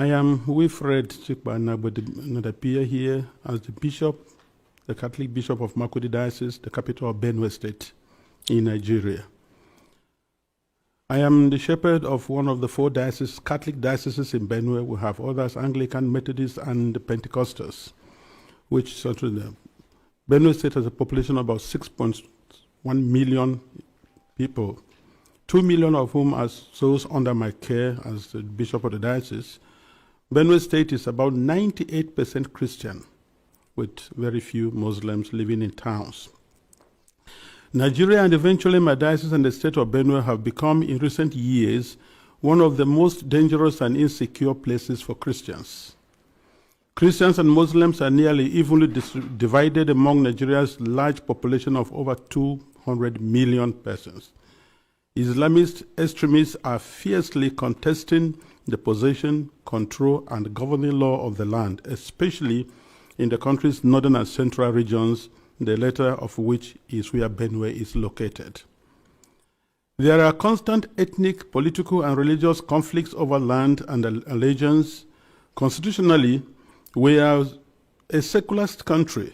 I am Wilfred Chikbana appear here as the bishop, the Catholic Bishop of Makurdi Diocese, the capital of Benue State in Nigeria. I am the shepherd of one of the 4 dioceses, Catholic dioceses in Benue. We have others, Anglican, Methodist, and Pentecostals, which certainly Benue State has a population of about 6.1 million people, 2 million of whom are those under my care as the bishop of the diocese. Benue State is about 98% Christian, with very few Muslims living in towns. Nigeria and eventually my diocese and the state of Benue have become, in recent years, one of the most dangerous and insecure places for Christians. Christians and Muslims are nearly evenly divided among Nigeria's large population of over 200 million persons. Islamist extremists are fiercely contesting the possession, control, and governing law of the land, especially in the country's northern and central regions, the latter of which is where Benue is located. There are constant ethnic, political, and religious conflicts over land and allegiance. Constitutionally, we are a secularist country,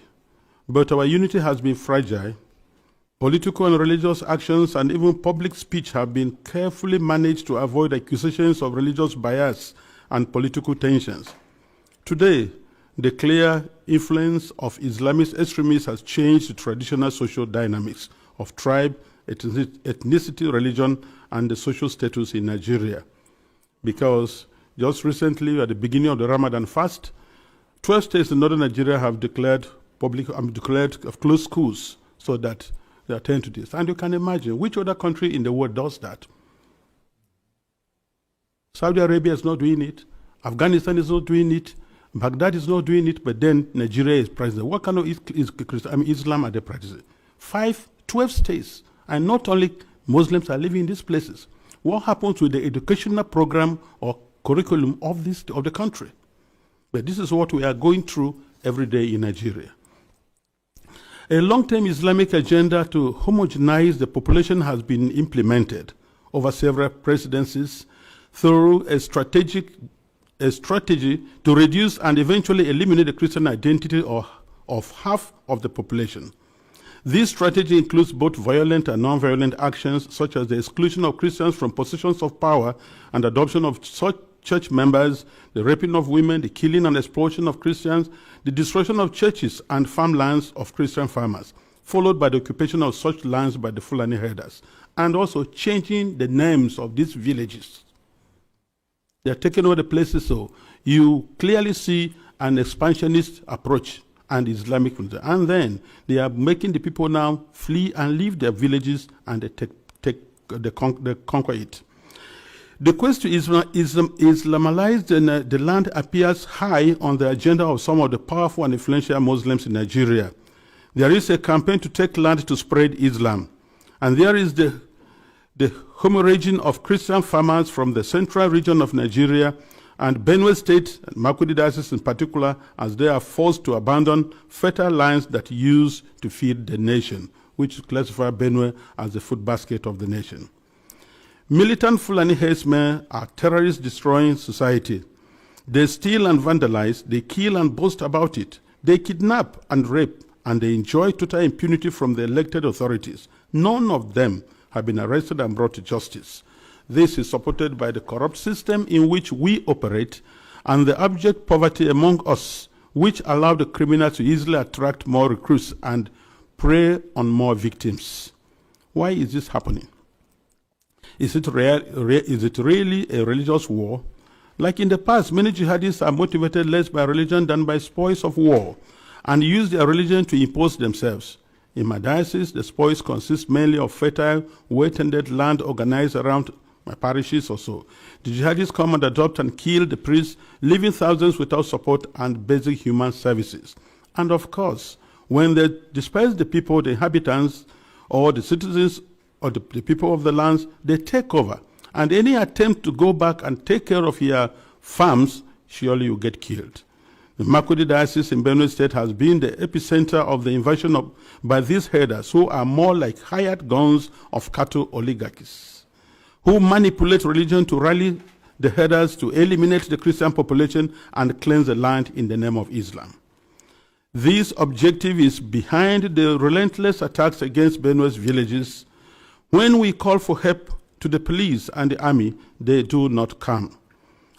but our unity has been fragile. Political and religious actions and even public speech have been carefully managed to avoid accusations of religious bias and political tensions. Today, the clear influence of Islamist extremists has changed the traditional social dynamics of tribe, ethnicity, religion, and the social status in Nigeria. Because just recently, at the beginning of the Ramadan fast, 12 states in northern Nigeria have declared closed schools so that they attend to this. And you can imagine, which other country in the world does that? Saudi Arabia is not doing it. Afghanistan is not doing it. Baghdad is not doing it, but then Nigeria is practicing. What kind of Islam are they practicing? 12 states, and not only Muslims are living in these places. What happens with the educational program or curriculum of the country? But this is what we are going through every day in Nigeria. A long-term Islamic agenda to homogenize the population has been implemented over several presidencies through a strategy to reduce and eventually eliminate the Christian identity of half of the population. This strategy includes both violent and non-violent actions, such as the exclusion of Christians from positions of power and adoption of such church members, the raping of women, the killing and exploitation of Christians, the destruction of churches and farmlands of Christian farmers, followed by the occupation of such lands by the Fulani herders, and also changing the names of these villages. They are taking over the places, so you clearly see an expansionist approach and Islamic, and then they are making the people now flee and leave their villages, and they conquer it. The quest to Islamalize the land appears high on the agenda of some of the powerful and influential Muslims in Nigeria. There is a campaign to take land to spread Islam, and there is the hemorrhaging of Christian farmers from the central region of Nigeria and Benue State, and Makurdi Diocese in particular, as they are forced to abandon fertile lands that use to feed the nation, which classify Benue as the food basket of the nation. Militant Fulani herdsmen are terrorists destroying society. They steal and vandalize, they kill and boast about it. They kidnap and rape, and they enjoy total impunity from the elected authorities. None of them have been arrested and brought to justice. This is supported by the corrupt system in which we operate and the abject poverty among us, which allow the criminals to easily attract more recruits and prey on more victims. Why is this happening? Is it really a religious war? Like in the past, many jihadists are motivated less by religion than by spoils of war and use their religion to impose themselves. In my diocese, the spoils consist mainly of fertile, well-tended land organized around my parishes or so. The jihadists come and adopt and kill the priests, leaving thousands without support and basic human services. And of course, when they disperse the people, the inhabitants, or the citizens, or the people of the lands, they take over. And any attempt to go back and take care of your farms, surely you get killed. The Makurdi Diocese in Benue State has been the epicenter of the invasion by these herders, who are more like hired guns of cattle oligarchies, who manipulate religion to rally the headers to eliminate the Christian population and cleanse the land in the name of Islam. This objective is behind the relentless attacks against Benue's villages. When we call for help to the police and the army, they do not come.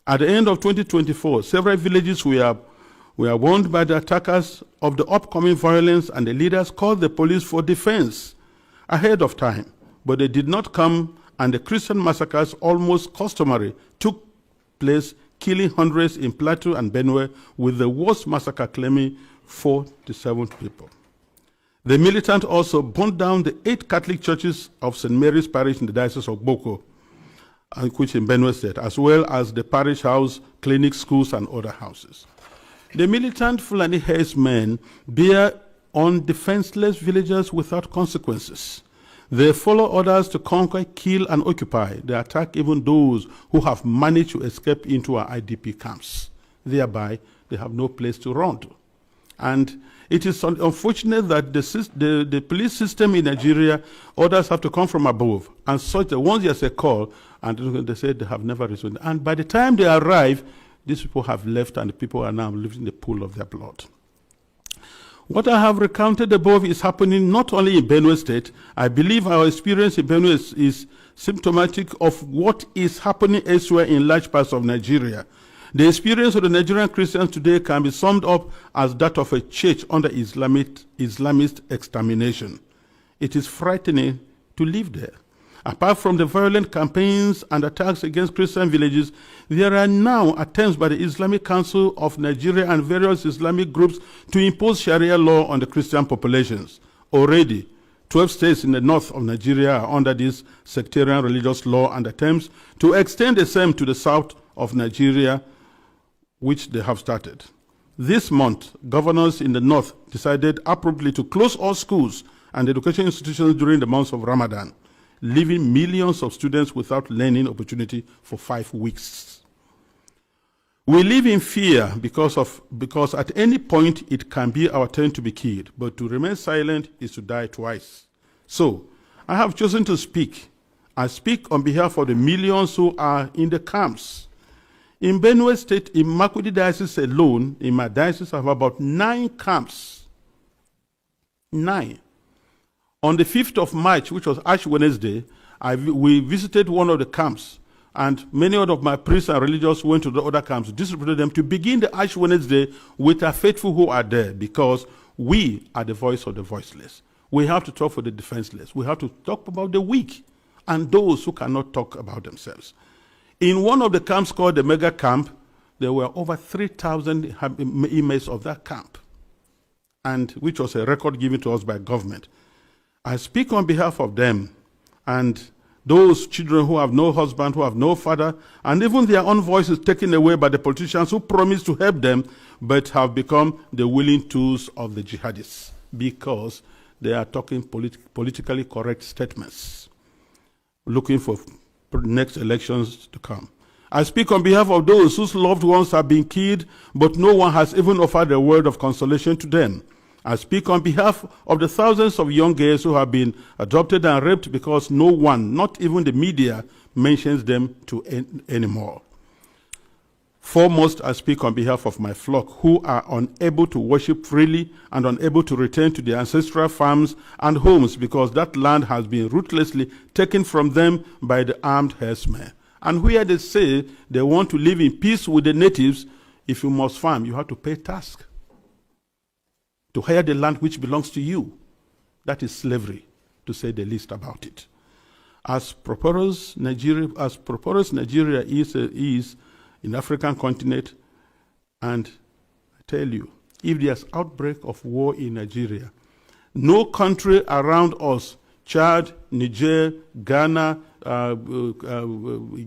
At the end of 2024, several villages were warned by the attackers of the upcoming violence, and the leaders called the police for defense ahead of time, but they did not come, and the Christian massacres, almost customary, took place, killing hundreds in Plateau and Benue, with the worst massacre claiming 47 people. The militant also burned down the 8 Catholic churches of St. Mary's Parish in the Diocese of Boko, which in Benue State, as well as the parish house, clinics, schools, and other houses. The militant Fulani herdsmen bear on defenseless villagers without consequences. They follow orders to conquer, kill, and occupy. They attack even those who have managed to escape into our IDP camps. Thereby, they have no place to run to. And it is unfortunate that the police system in Nigeria, orders have to come from above. And such that once there's a call, and they say they have never responded. And by the time they arrive, these people have left, and the people are now living in the pool of their blood. What I have recounted above is happening not only in Benue State. I believe our experience in Benue is symptomatic of what is happening elsewhere in large parts of Nigeria. The experience of the Nigerian Christians today can be summed up as that of a church under Islamist extermination. It is frightening to live there. Apart from the violent campaigns and attacks against Christian villages, there are now attempts by the Islamic Council of Nigeria and various Islamic groups to impose Sharia law on the Christian populations. Already, 12 states in the north of Nigeria are under this sectarian religious law, and attempts to extend the same to the south of Nigeria, which they have started. This month, governors in the north decided appropriately to close all schools and education institutions during the months of Ramadan, leaving millions of students without learning opportunity for 5 weeks. We live in fear because at any point it can be our turn to be killed, but to remain silent is to die twice. So, I have chosen to speak. I speak on behalf of the millions who are in the camps. In Benue State, in Makurdi Diocese alone, in my diocese, I have about 9 camps. 9. On the 5th of March, which was Ash Wednesday, we visited one of the camps, and many of my priests and religious went to the other camps, distributed them to begin the Ash Wednesday with our faithful who are there, because we are the voice of the voiceless. We have to talk for the defenseless. We have to talk about the weak and those who cannot talk about themselves. In one of the camps called the Mega Camp, there were over 3,000 inmates of that camp, and which was a record given to us by government. I speak on behalf of them and those children who have no husband, who have no father, and even their own voices taken away by the politicians who promised to help them, but have become the willing tools of the jihadists because they are talking politically correct statements, looking for next elections to come. I speak on behalf of those whose loved ones have been killed, but no one has even offered a word of consolation to them. I speak on behalf of the thousands of young girls who have been adopted and raped because no one, not even the media, mentions them anymore. Foremost, I speak on behalf of my flock who are unable to worship freely and unable to return to their ancestral farms and homes because that land has been ruthlessly taken from them by the armed herdsmen. And where they say they want to live in peace with the natives, if you must farm, you have to pay tax to hire the land which belongs to you. That is slavery, to say the least about it. As prosperous Nigeria is in the African continent, and I tell you, if there's outbreak of war in Nigeria, no country around us, Chad, Niger, Ghana,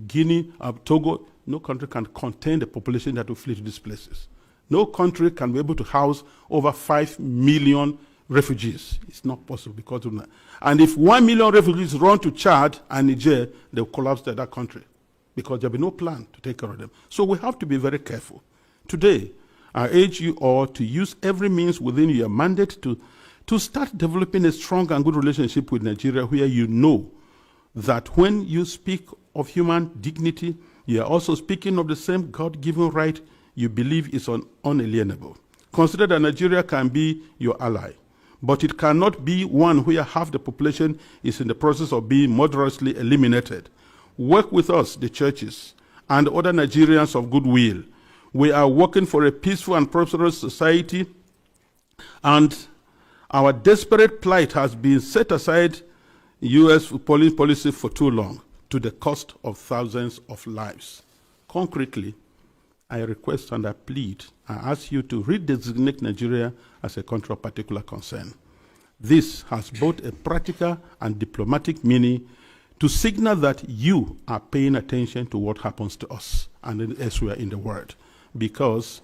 Guinea, Togo, no country can contain the population that will flee to these places. No country can be able to house over 5 million refugees. It's not possible because of that. And if 1 million refugees run to Chad and Niger, they'll collapse that country because there'll be no plan to take care of them. So we have to be very careful. Today, I urge you all to use every means within your mandate to start developing a strong and good relationship with Nigeria, where you know that when you speak of human dignity, You are also speaking of the same God-given right you believe is unalienable. Consider that Nigeria can be your ally, but it cannot be one where half the population is in the process of being murderously eliminated. Work with us, the churches, and other Nigerians of goodwill. We are working for a peaceful and prosperous society, and our desperate plight has been set aside U.S. foreign policy for too long, to the cost of thousands of lives. Concretely, I request and I plead, I ask you to redesignate Nigeria as a country of particular concern. This has both a practical and diplomatic meaning to signal that you are paying attention to what happens to us and elsewhere in the world. Because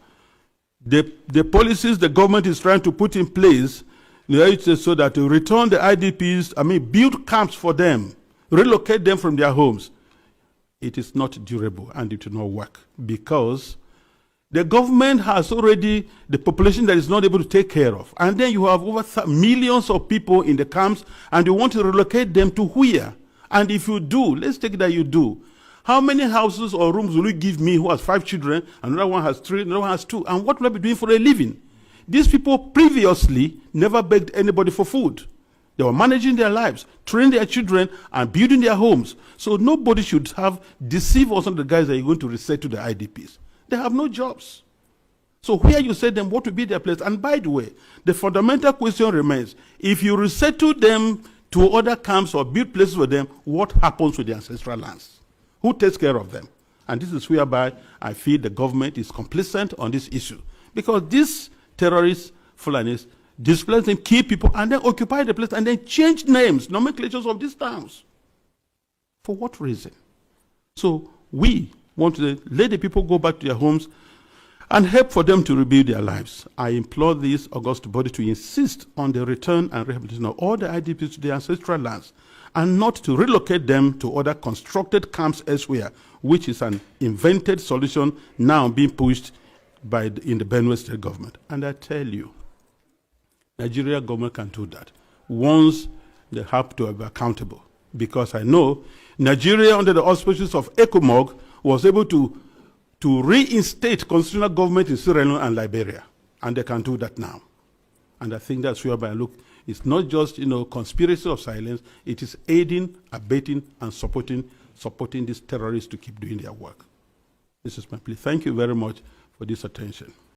the policies the government is trying to put in place, so that to return the IDPs, build camps for them, relocate them from their homes, it is not durable and it will not work, because the government has already the population that is not able to take care of. And then you have over millions of people in the camps, and you want to relocate them to where? And if you do, let's take that you do. How many houses or rooms will you give me who has 5 children, another one has 3, another one has 2, and what will I be doing for a living? These people previously never begged anybody for food. They were managing their lives, training their children, and building their homes. So nobody should have deceived us on the guys that you're going to resettle the IDPs. They have no jobs. So where you say them, what will be their place? And by the way, the fundamental question remains, if you resettle them to other camps or build places for them, what happens with the ancestral lands? Who takes care of them? And this is whereby I feel the government is complicit on this issue. Because these terrorists, Fulanis, displace them, kill people, and then occupy the place, and then change names, nomenclatures of these towns. For what reason? So we want to let the people go back to their homes and help for them to rebuild their lives. I implore this august body to insist on the return and rehabilitation of all the IDPs to their ancestral lands, and not to relocate them to other constructed camps elsewhere, which is an invented solution now being pushed in the Benue state government. And I tell you, Nigeria government can do that once they have to be accountable. Because I know Nigeria, under the auspices of ECOMOG, was able to reinstate constitutional government in Sierra Leone and Liberia. And they can do that now. And I think that's whereby I look, it's not just conspiracy of silence, it is aiding, abetting, and supporting these terrorists to keep doing their work. This is my plea. Thank you very much for this attention.